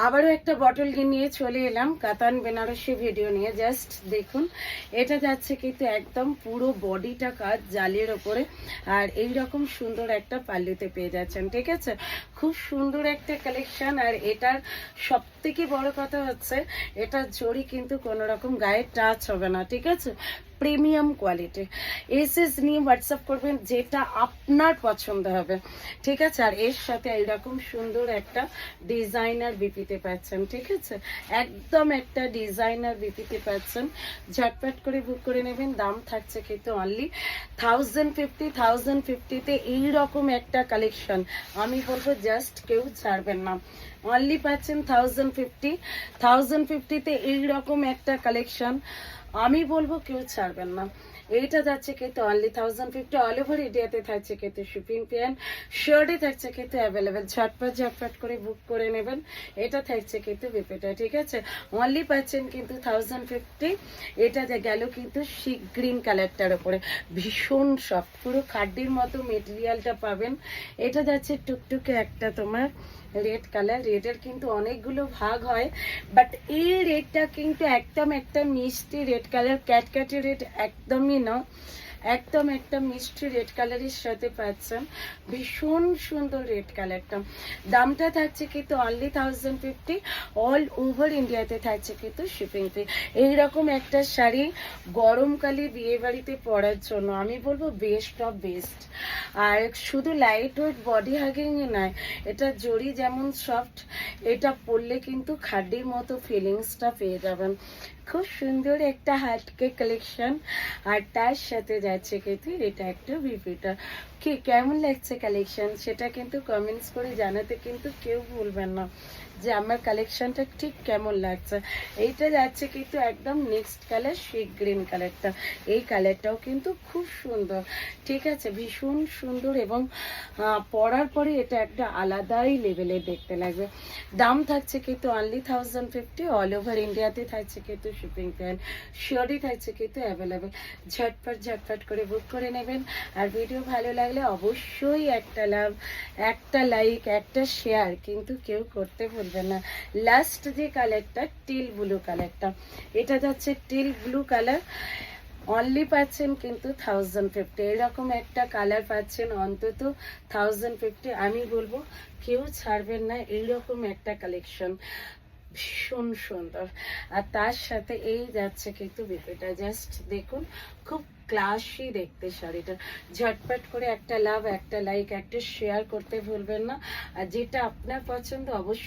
আবারও একটা বটল নিয়ে চলে এলাম কাতান বেনারসি ভিডিও নিয়ে। জাস্ট দেখুন, এটা যাচ্ছে কিন্তু একদম পুরো বডিটা কাজ জালির ওপরে, আর এই রকম সুন্দর একটা পাল্লুতে পেয়ে যাচ্ছেন। ঠিক আছে, খুব সুন্দর একটা কালেকশন। আর এটার সব থেকে বড় কথা হচ্ছে এটা জড়ি কিন্তু কোনো রকম গায়ে টাচ হবে না। ঠিক আছে, প্রিমিয়াম কোয়ালিটি। এসএস নিয়ে হোয়াটসঅ্যাপ করবেন যেটা আপনার পছন্দ হবে। ঠিক আছে, আর এর সাথে এইরকম সুন্দর একটা ডিজাইনার বিপিতে পাচ্ছেন। ঠিক আছে, একদম একটা ডিজাইনার বিপিতে পাচ্ছেন। ঝটপট করে বুক করে নেবেন। দাম থাকছে কিন্তু অনলি 1050 এইরকম একটা কালেকশন আমি বলবো জাস্ট কেউ ছাড়বেন না। অনলি পাচ্ছেন 1050 এইরকম একটা কালেকশন আমি বলবো কেউ ছাড়বেন না। এইটা যাচ্ছে কিন্তু অনলি 1050। অল ওভার ইন্ডিয়াতে থাকছে কিন্তু শিপিং পেন, শার্টে থাকছে কিন্তু অ্যাভেলেবেল। ঝটপট করে বুক করে নেবেন। এটা থাকছে কিন্তু বিপিটা। ঠিক আছে, অনলি পাচ্ছেন কিন্তু 1050। এটা যে গেল কিন্তু সি গ্রিন কালারটার উপরে, ভীষণ সফট, পুরো খাড্ডির মতো মেটেরিয়ালটা পাবেন। এটা যাচ্ছে টুকটুকে একটা তোমার রেড কালার। রেডের কিন্তু অনেকগুলো ভাগ হয়, বাট এই রেডটা কিন্তু একদম একটা মিষ্টি রেড কালার, ক্যাটক্যাটি রেড একদমই না, একদম একটা মিষ্টি রেড কালারের সাথে পাচ্ছেন। ভীষণ সুন্দর রেড কালারটা। দামটা থাকছে কিন্তু অনলি 1050। অল ওভার ইন্ডিয়াতে থাকছে কিন্তু শিপিং ফি। এইরকম একটা শাড়ি গরমকালে বিয়ে বাড়িতে পরার জন্য আমি বলবো বেস্ট অফ বেস্ট। আর শুধু লাইট ওয়েট বডি হাগিংয়ে নয়, এটা জড়ি যেমন সফট, এটা পরলে কিন্তু খাড্ডির মতো ফিলিংসটা পেয়ে যাবেন। খুব সুন্দর একটা হাটকে কালেকশন। আর তার সাথে যাচ্ছে কিন্তু এটা একটা বিপিটা। কি কেমন লাগছে কালেকশন সেটা কিন্তু কমেন্টস করে জানাতে কিন্তু কেউ ভুলবেন না যে আমার কালেকশনটা ঠিক কেমন লাগছে। এইটা যাচ্ছে কিন্তু একদম নেক্সট কালার সি গ্রিন কালারটা। এই কালারটাও কিন্তু খুব সুন্দর। ঠিক আছে, ভীষণ সুন্দর, এবং পরার পরে এটা একটা আলাদাই লেভেলে দেখতে লাগবে। দাম থাকছে কিন্তু অনলি 1050। অল ওভার ইন্ডিয়াতে থাকছে কিন্তু শিপিং প্যান, শিওরই থাকছে কিন্তু অ্যাভেলেবেল। ঝটপট করে বুক করে নেবেন। আর ভিডিও ভালো লাগলে অবশ্যই একটা লাভ, একটা লাইক, একটা শেয়ার কিন্তু কেউ করতে ভুলবেন না। লাস্ট যে কালারটা টিল ব্লু কালারটা, এটা যাচ্ছে টিল ব্লু কালার। অনলি পাচ্ছেন কিন্তু 1050। এরকম একটা কালার পাচ্ছেন অন্তত 1050। আমি বলবো কেউ ছাড়বেন না এইরকম একটা কালেকশন, ভীষণ সুন্দর। আর তার সাথে এই যাচ্ছে কিন্তু বিপিটা। জাস্ট দেখুন, খুব ক্লাসি দেখতে শাড়িটা। ঝটপট করে একটা লাভ, একটা লাইক, একটা শেয়ার করতে ভুলবেন না। আর যেটা আপনার পছন্দ অবশ্যই